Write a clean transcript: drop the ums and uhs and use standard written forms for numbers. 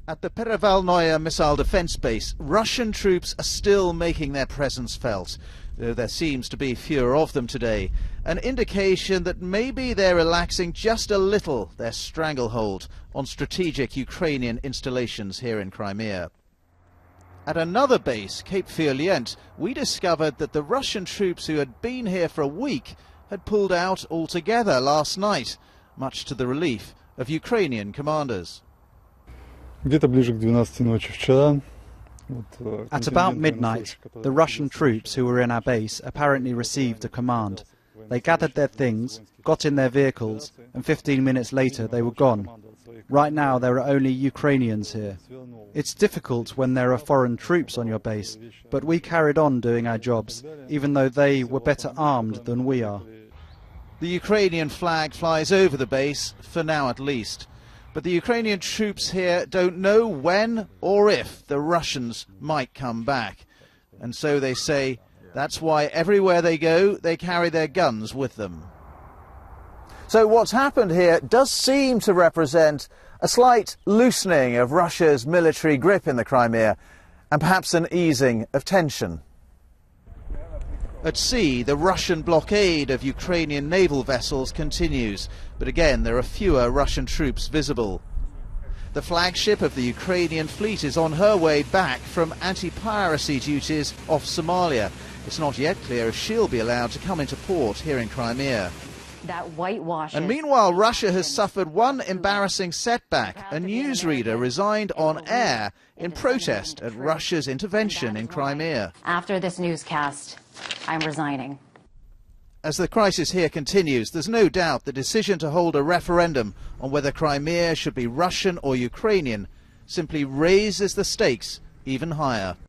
At the Perevalnoye missile defence base, Russian troops are still making their presence felt, though there seems to be fewer of them today, an indication that maybe they're relaxing just a little their stranglehold on strategic Ukrainian installations here in Crimea. At another base, Cape Fiolient, we discovered that the Russian troops who had been here for a week had pulled out altogether last night, much to the relief of Ukrainian commanders. At about midnight, the Russian troops who were in our base apparently received a command. They gathered their things, got in their vehicles, and 15 minutes later they were gone. Right now there are only Ukrainians here. It's difficult when there are foreign troops on your base, but we carried on doing our jobs, even though they were better armed than we are. The Ukrainian flag flies over the base, for now at least. But the Ukrainian troops here don't know when or if the Russians might come back. And so they say that's why everywhere they go, they carry their guns with them. So what's happened here does seem to represent a slight loosening of Russia's military grip in the Crimea, and perhaps an easing of tension. At sea, the Russian blockade of Ukrainian naval vessels continues, but again there are fewer Russian troops visible. The flagship of the Ukrainian fleet is on her way back from anti-piracy duties off Somalia. It's not yet clear if she'll be allowed to come into port here in Crimea. And meanwhile, Russia has suffered one embarrassing setback. A newsreader resigned on air in protest at Russia's intervention in Crimea. After this newscast, I'm resigning. As the crisis here continues, there's no doubt the decision to hold a referendum on whether Crimea should be Russian or Ukrainian simply raises the stakes even higher.